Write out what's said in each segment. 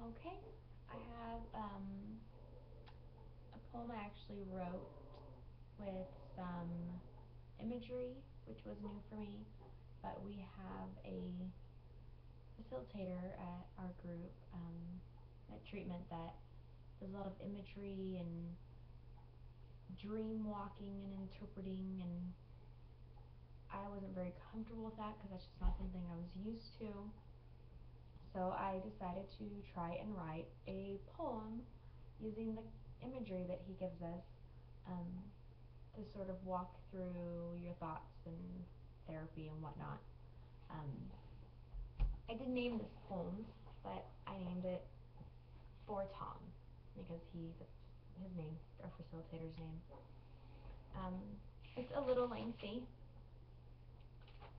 Okay, I have a poem I actually wrote with some imagery, which was new for me, but we have a facilitator at our group, at treatment, that does a lot of imagery and dream walking and interpreting, and I wasn't very comfortable with that because that's just not something I was used to. So I decided to try and write a poem using the imagery that he gives us, um, to sort of walk through your thoughts and therapy and whatnot. Um, I did name this poem, but I named it For Tom because that's his name, our facilitator's name. Um, it's a little lengthy,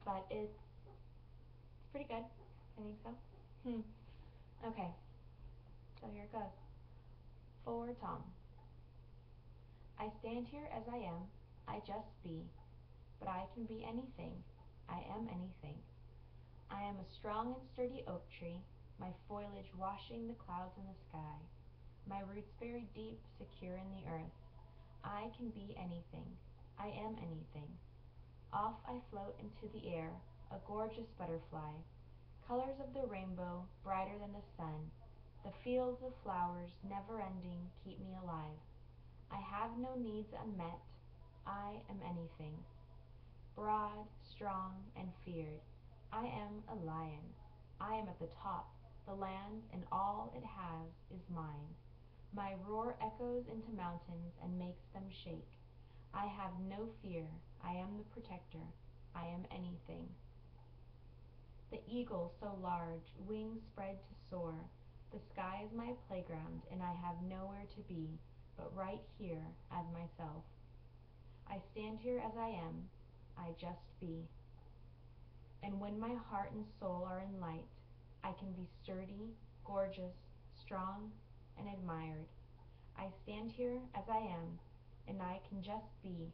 but it's pretty good. I think so. Okay, so here it goes. For Tom. I stand here as I am, I just be, but I can be anything, I am anything. I am a strong and sturdy oak tree, my foliage washing the clouds in the sky, my roots buried deep, secure in the earth. I can be anything, I am anything. Off I float into the air, a gorgeous butterfly, colors of the rainbow, brighter than the sun. The fields of flowers, never ending, keep me alive. I have no needs unmet, I am anything. Broad, strong, and feared, I am a lion. I am at the top, the land and all it has is mine. My roar echoes into mountains and makes them shake. I have no fear, I am the protector, I am anything. The eagle so large, wings spread to soar. The sky is my playground, and I have nowhere to be but right here as myself. I stand here as I am, I just be. And when my heart and soul are in light, I can be sturdy, gorgeous, strong, and admired. I stand here as I am, and I can just be,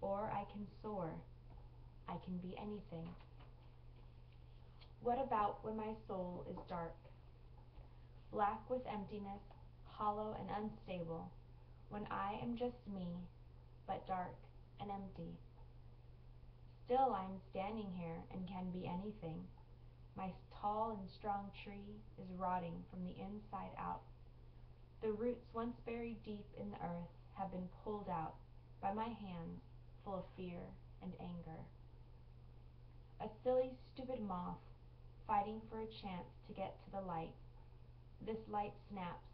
or I can soar. I can be anything. What about when my soul is dark, black with emptiness, hollow and unstable, when I am just me, but dark and empty? Still I am standing here and can be anything. My tall and strong tree is rotting from the inside out. The roots once buried deep in the earth have been pulled out by my hands full of fear and anger. A silly, stupid moth fighting for a chance to get to the light. This light snaps.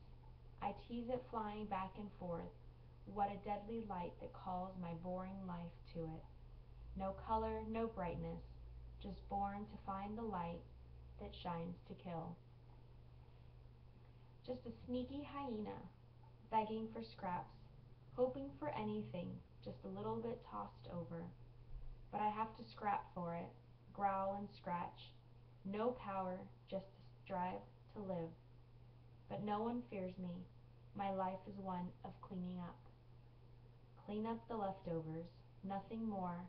I tease it flying back and forth. What a deadly light that calls my boring life to it. No color, no brightness, just born to find the light that shines to kill. Just a sneaky hyena, begging for scraps, hoping for anything, just a little bit tossed over. But I have to scrap for it, growl and scratch. No power, just to strive to live. But no one fears me. My life is one of cleaning up. Clean up the leftovers, nothing more,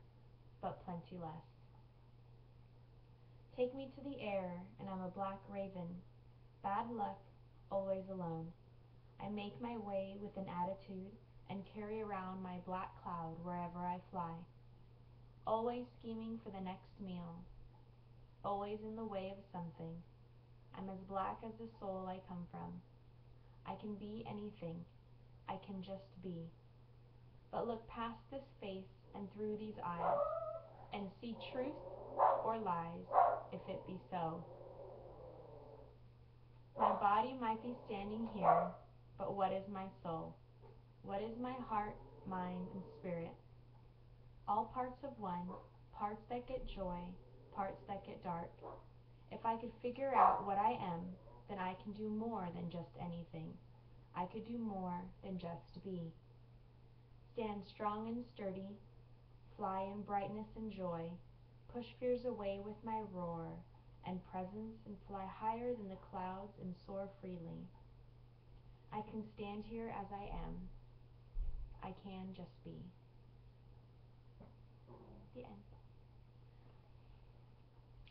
but plenty less. Take me to the air, and I'm a black raven. Bad luck, always alone. I make my way with an attitude and carry around my black cloud wherever I fly. Always scheming for the next meal. Always in the way of something. I'm as black as the soul I come from. I can be anything. I can just be. But look past this face and through these eyes and see truth or lies, if it be so. My body might be standing here, but what is my soul? What is my heart, mind, and spirit? All parts of one, parts that get joy, parts that get dark. If I could figure out what I am, then I can do more than just anything. I could do more than just be. Stand strong and sturdy, fly in brightness and joy, push fears away with my roar and presence, and fly higher than the clouds and soar freely. I can stand here as I am. I can just be. The end.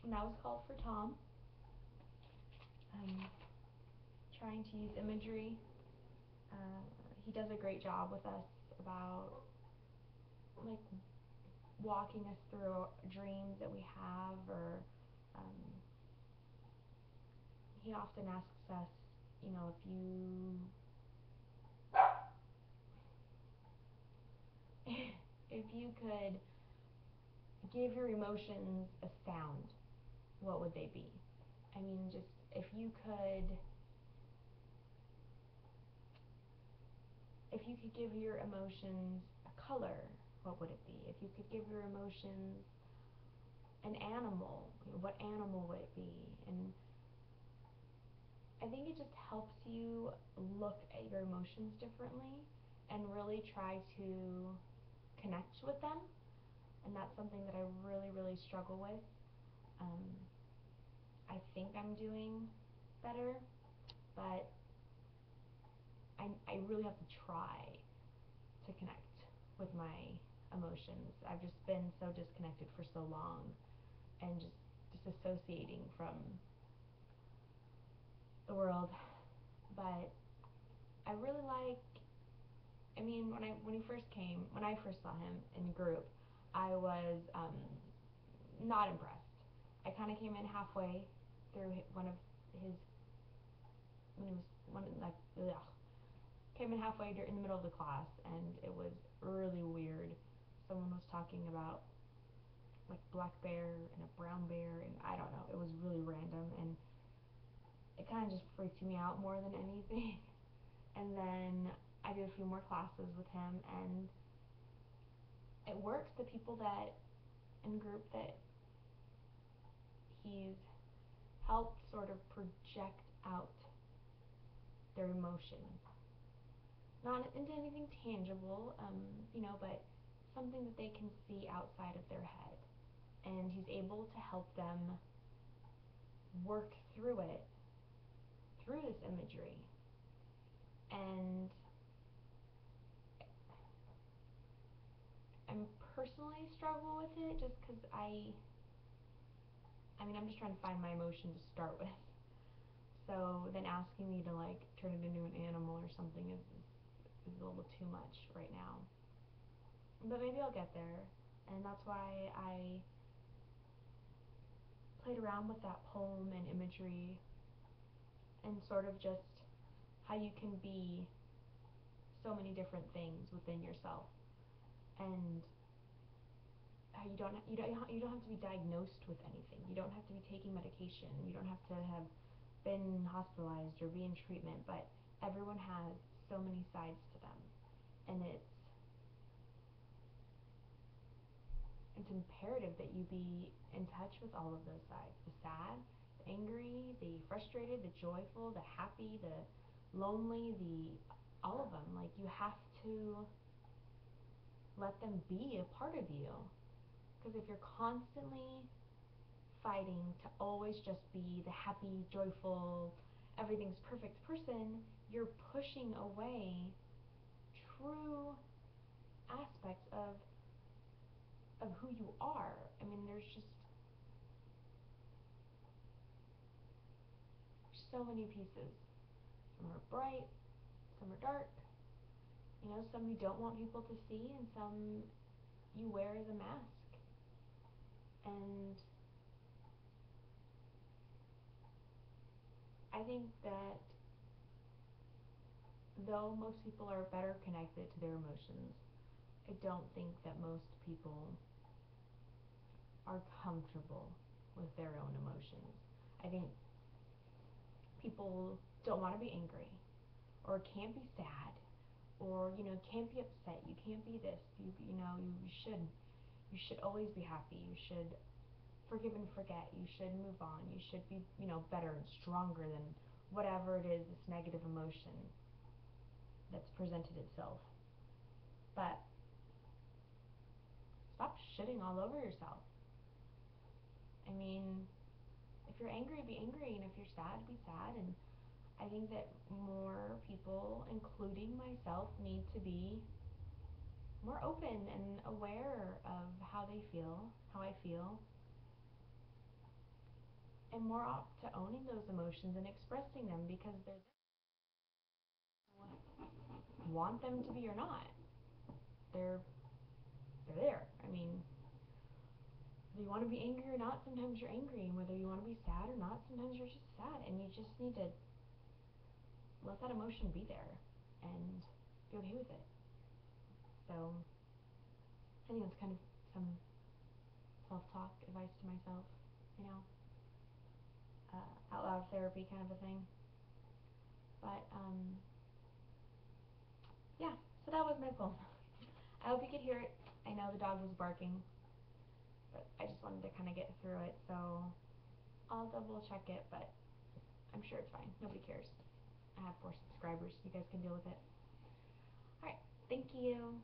And that was called For Tom. trying to use imagery. He does a great job with us about like walking us through dreams that we have, or he often asks us, if you could give your emotions a sound, what would they be? I mean, just if you could give your emotions a color, what would it be? If you could give your emotions an animal, what animal would it be? And I think it just helps you look at your emotions differently and really try to connect with them. And that's something that I really, really struggle with. Um, I think I'm doing better, but I really have to try to connect with my emotions. I've just been so disconnected for so long and just disassociating from the world. But I really like, I mean, when I first saw him in group, I was not impressed. I kind of came in halfway through one of his, when he was one like, ugh, came in halfway in the middle of the class, and it was really weird. Someone was talking about like black bear and a brown bear, and I don't know, it was really random, and it kind of just freaked me out more than anything. And then I did a few more classes with him, and it works. The people that in group that he's helped sort of project out their emotions, not into anything tangible, but something that they can see outside of their head, and he's able to help them work through it through this imagery. And I'm personally struggle with it just because I'm just trying to find my emotion to start with. So then asking me to like turn it into an animal or something is a little too much right now. But maybe I'll get there, and that's why I played around with that poem and imagery, and sort of just how you can be so many different things within yourself, and how you don't have to be diagnosed with anything. You don't have to be taking medication. You don't have to have been hospitalized or be in treatment, but everyone has so many sides to them, and it's imperative that you be in touch with all of those sides: the sad, the angry, the frustrated, the joyful, the happy, the lonely, the all of them. Like, you have to let them be a part of you, because if you're constantly fighting to always just be the happy, joyful, everything's perfect person, you're pushing away true aspects of who you are. I mean, there's just so many pieces. Some are bright, some are dark, some you don't want people to see, and some you wear as a mask. And I think that though most people are better connected to their emotions, I don't think that most people are comfortable with their own emotions. I think people don't want to be angry, or can't be sad, or can't be upset. You can't be this. You should always be happy. You should forgive and forget. You should move on. You should be better and stronger than whatever it is, this negative emotion that's presented itself. But stop shitting all over yourself. I mean, if you're angry, be angry, and if you're sad, be sad. And I think that more people, including myself, need to be more open and aware of how they feel, how I feel, and more up to owning those emotions and expressing them, because they're want them to be or not. They're there. I mean, whether you want to be angry or not, sometimes you're angry, and whether you want to be sad or not, sometimes you're just sad, and you just need to let that emotion be there and be okay with it. So I think that's kind of some self-talk advice to myself, you know, out loud therapy kind of a thing. But yeah, so that was my poem. I hope you could hear it. I know the dog was barking, but I just wanted to kind of get through it, so I'll double check it, but I'm sure it's fine. Nobody cares. I have 4 subscribers. You guys can deal with it. Alright, thank you.